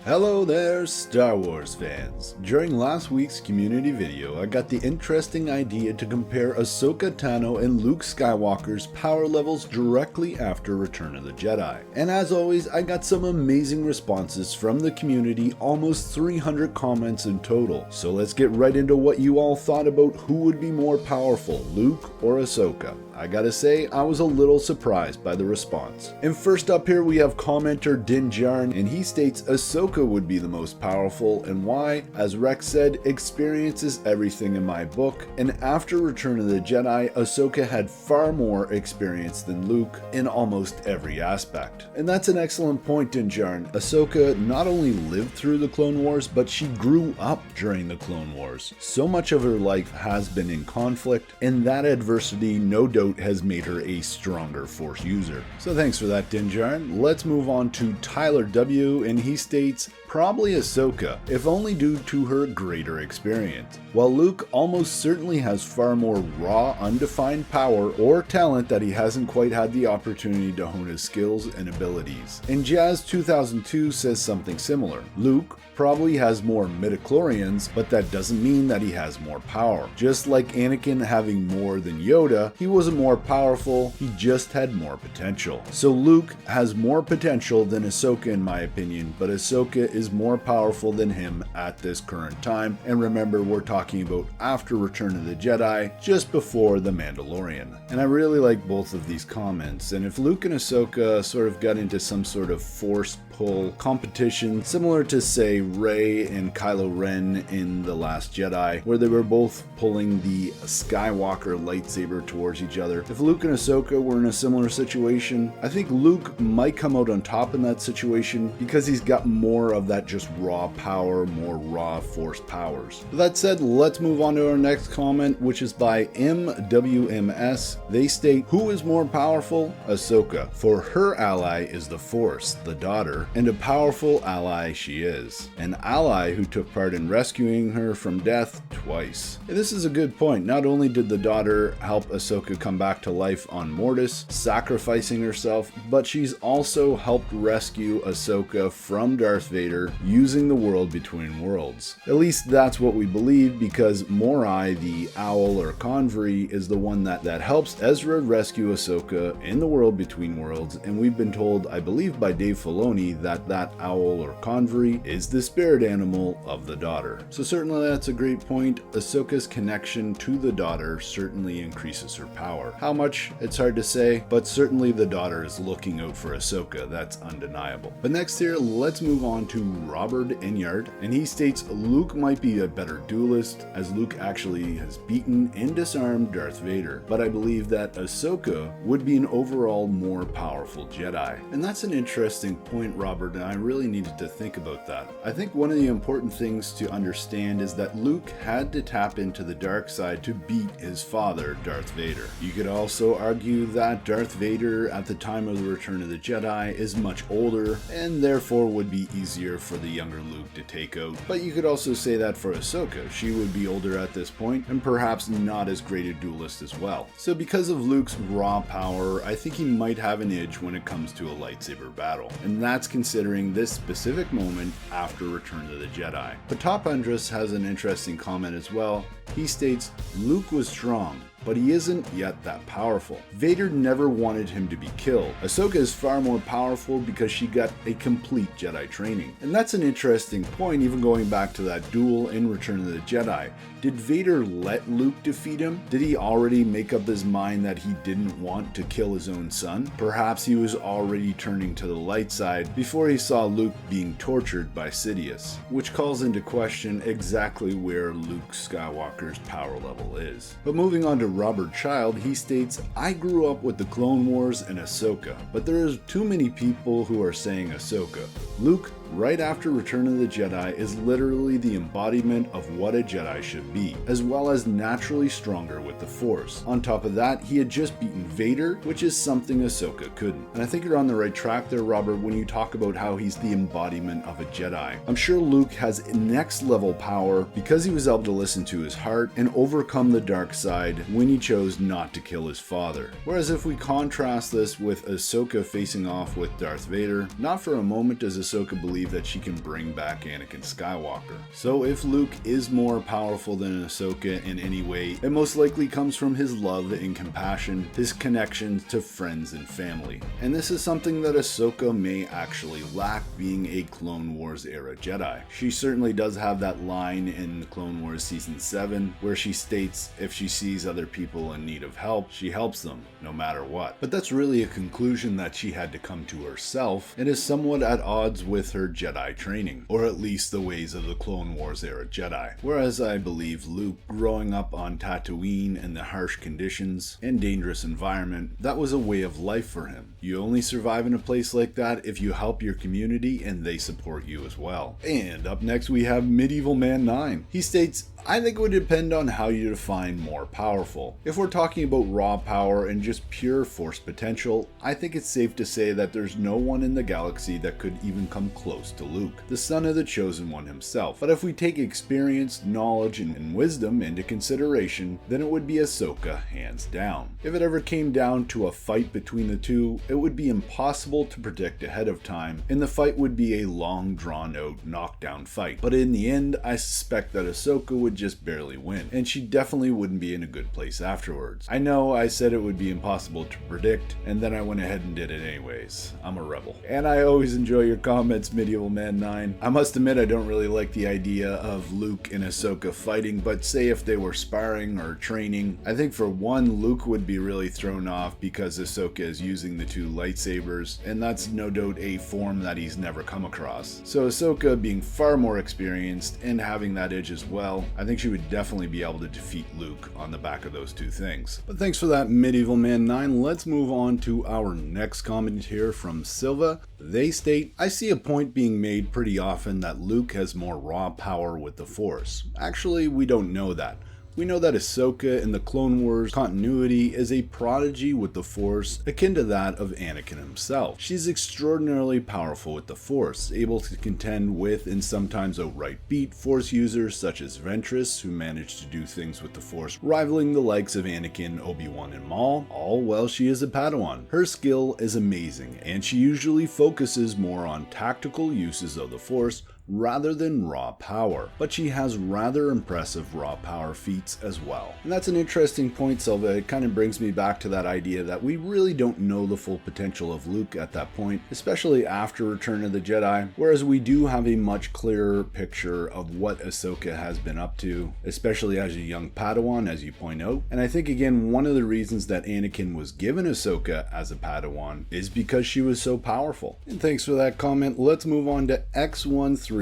Hello there, Star Wars fans! During last week's community video, I got the interesting idea to compare Ahsoka Tano and Luke Skywalker's power levels directly after Return of the Jedi. And as always, I got some amazing responses from the community, almost 300 comments in total. So let's get right into what you all thought about who would be more powerful, Luke or Ahsoka. I gotta say, I was a little surprised by the response. And first up here we have commenter Dinjarn, and he states Ahsoka would be the most powerful, and why? As Rex said, experience is everything in my book, and after Return of the Jedi, Ahsoka had far more experience than Luke in almost every aspect. And that's an excellent point, Dinjarn. Ahsoka not only lived through the Clone Wars, but she grew up during the Clone Wars. So much of her life has been in conflict, and that adversity no doubt has made her a stronger Force user. So thanks for that, Dinjarn. Let's move on to Tyler W, and he states, probably Ahsoka, if only due to her greater experience. While Luke almost certainly has far more raw, undefined power or talent that he hasn't quite had the opportunity to hone his skills and abilities. And Jazz 2002 says something similar. Luke probably has more midichlorians, but that doesn't mean that he has more power. Just like Anakin having more than Yoda, he wasn't more powerful, he just had more potential. So Luke has more potential than Ahsoka in my opinion, but Ahsoka is more powerful than him at this current time, and remember we're talking about after Return of the Jedi, just before The Mandalorian. And I really like both of these comments, and if Luke and Ahsoka sort of got into some sort of Force pull competition, similar to say Rey and Kylo Ren in The Last Jedi, where they were both pulling the Skywalker lightsaber towards each other. If Luke and Ahsoka were in a similar situation, I think Luke might come out on top in that situation because he's got more of that just raw power, more raw Force powers. With that said, let's move on to our next comment, which is by MWMS. They state, who is more powerful? Ahsoka, for her ally is the Force, the daughter, and a powerful ally she is. An ally who took part in rescuing her from death twice. And this is a good point. Not only did the daughter help Ahsoka come back to life on Mortis, sacrificing herself, but she's also helped rescue Ahsoka from Darth Vader using the world between worlds. At least that's what we believe, because Morai, the owl or convery, is the one that helps Ezra rescue Ahsoka in the world between worlds, and we've been told, I believe by Dave Filoni, that owl or convery is the spirit animal of the daughter. So certainly that's a great point. Ahsoka's connection to the daughter certainly increases her power. How much? It's hard to say, but certainly the daughter is looking out for Ahsoka, that's undeniable. But next here, let's move on to Robert Enyard, and he states Luke might be a better duelist, as Luke actually has beaten and disarmed Darth Vader, but I believe that Ahsoka would be an overall more powerful Jedi. And that's an interesting point, Robert, and I really needed to think about that. I think one of the important things to understand is that Luke had to tap into the dark side to beat his father, Darth Vader. You could also argue that Darth Vader at the time of the Return of the Jedi is much older and therefore would be easier for the younger Luke to take out. But you could also say that for Ahsoka, she would be older at this point and perhaps not as great a duelist as well. So because of Luke's raw power, I think he might have an edge when it comes to a lightsaber battle. And that's considering this specific moment after Return of the Jedi. But Top Andrus has an interesting comment as well. He states, Luke was strong, but he isn't yet that powerful. Vader never wanted him to be killed. Ahsoka is far more powerful because she got a complete Jedi training. And that's an interesting point, even going back to that duel in Return of the Jedi. Did Vader let Luke defeat him? Did he already make up his mind that he didn't want to kill his own son? Perhaps he was already turning to the light side before he saw Luke being tortured by Sidious, which calls into question exactly where Luke Skywalker's power level is. But moving on to Robert Child, he states, I grew up with the Clone Wars and Ahsoka, but there is too many people who are saying Ahsoka. Luke, right after Return of the Jedi, is literally the embodiment of what a Jedi should be, as well as naturally stronger with the Force. On top of that, he had just beaten Vader, which is something Ahsoka couldn't. And I think you're on the right track there, Robert, when you talk about how he's the embodiment of a Jedi. I'm sure Luke has next level power because he was able to listen to his heart and overcome the dark side when when he chose not to kill his father. Whereas if we contrast this with Ahsoka facing off with Darth Vader, not for a moment does Ahsoka believe that she can bring back Anakin Skywalker. So if Luke is more powerful than Ahsoka in any way, it most likely comes from his love and compassion, his connection to friends and family. And this is something that Ahsoka may actually lack, being a Clone Wars era Jedi. She certainly does have that line in Clone Wars Season 7 where she states if she sees other people in need of help, she helps them, no matter what. But that's really a conclusion that she had to come to herself, and is somewhat at odds with her Jedi training, or at least the ways of the Clone Wars era Jedi. Whereas I believe Luke, growing up on Tatooine in the harsh conditions and dangerous environment, that was a way of life for him. You only survive in a place like that if you help your community and they support you as well. And up next we have Medieval Man 9. He states, I think it would depend on how you define more powerful. If we're talking about raw power and just pure force potential, I think it's safe to say that there's no one in the galaxy that could even come close to Luke, the son of the Chosen One himself. But if we take experience, knowledge, and wisdom into consideration, then it would be Ahsoka, hands down. If it ever came down to a fight between the two, it would be impossible to predict ahead of time, and the fight would be a long drawn out knockdown fight. But in the end, I suspect that Ahsoka would just barely win, and she definitely wouldn't be in a good place afterwards. I know I said it would be impossible to predict, and then I went ahead and did it anyways. I'm a rebel. And I always enjoy your comments, Medieval Man 9. I must admit I don't really like the idea of Luke and Ahsoka fighting, but say if they were sparring or training, I think for one, Luke would be really thrown off because Ahsoka is using the two lightsabers, and that's no doubt a form that he's never come across. So Ahsoka being far more experienced and having that edge as well, I think she would definitely be able to defeat Luke on the back of those two things. But thanks for that, Medieval Man 9. Let's move on to our next comment here from Silva. They state, I see a point being made pretty often that Luke has more raw power with the Force. Actually, we don't know that. We know that Ahsoka in the Clone Wars continuity is a prodigy with the Force, akin to that of Anakin himself. She's extraordinarily powerful with the Force, able to contend with and sometimes outright beat Force users such as Ventress, who managed to do things with the Force rivaling the likes of Anakin, Obi-Wan, and Maul, all while she is a Padawan. Her skill is amazing, and she usually focuses more on tactical uses of the Force rather than raw power, but she has rather impressive raw power feats as well. And that's an interesting point, Silva. It kind of brings me back to that idea that we really don't know the full potential of Luke at that point, especially after Return of the Jedi, whereas we do have a much clearer picture of what Ahsoka has been up to, especially as a young Padawan, as you point out. And I think, again, one of the reasons that Anakin was given Ahsoka as a Padawan is because she was so powerful. And thanks for that comment. Let's move on to X1304D,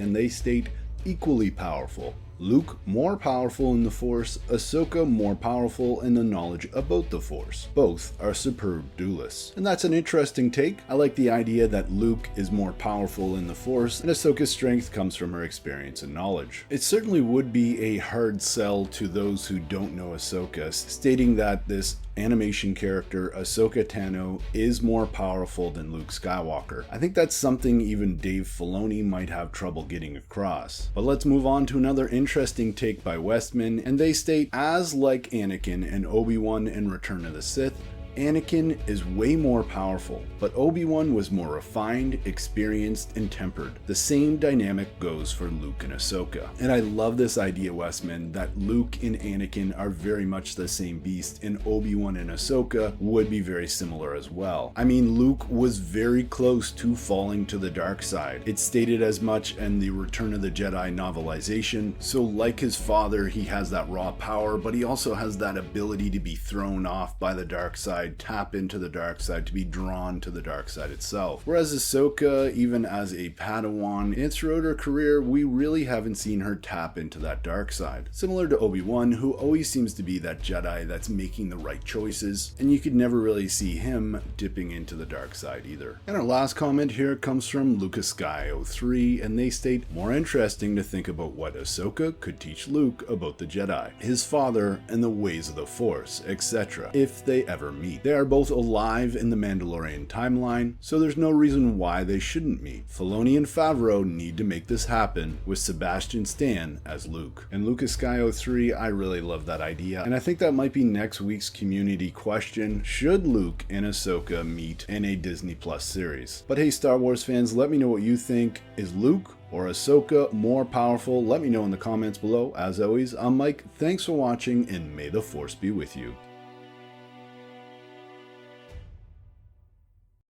and they state, equally powerful. Luke more powerful in the Force, Ahsoka more powerful in the knowledge about the Force. Both are superb duelists. And that's an interesting take. I like the idea that Luke is more powerful in the Force, and Ahsoka's strength comes from her experience and knowledge. It certainly would be a hard sell to those who don't know Ahsoka, stating that this animation character, Ahsoka Tano, is more powerful than Luke Skywalker. I think that's something even Dave Filoni might have trouble getting across. But let's move on to another interesting take by Westman, and they state, as like Anakin and Obi-Wan in Return of the Sith, Anakin is way more powerful, but Obi-Wan was more refined, experienced, and tempered. The same dynamic goes for Luke and Ahsoka. And I love this idea, Westman, that Luke and Anakin are very much the same beast, and Obi-Wan and Ahsoka would be very similar as well. I mean, Luke was very close to falling to the dark side. It's stated as much in the Return of the Jedi novelization, so like his father, he has that raw power, but he also has that ability to be thrown off by the dark side, tap into the dark side, to be drawn to the dark side itself. Whereas Ahsoka, even as a Padawan, and throughout her career, we really haven't seen her tap into that dark side. Similar to Obi-Wan, who always seems to be that Jedi that's making the right choices, and you could never really see him dipping into the dark side either. And our last comment here comes from Lucas Sky 03, and they state, more interesting to think about what Ahsoka could teach Luke about the Jedi, his father, and the ways of the Force, etc., if they ever meet. meet. They are both alive in the Mandalorian timeline, so there's no reason why they shouldn't meet. Filoni and Favreau need to make this happen with Sebastian Stan as Luke. And Lucas Skyo 3, I really love that idea, and I think that might be next week's community question: should Luke and Ahsoka meet in a Disney Plus series? But hey, Star Wars fans, let me know what you think. Is Luke or Ahsoka more powerful? Let me know in the comments below. As always, I'm Mike. Thanks for watching, and may the Force be with you.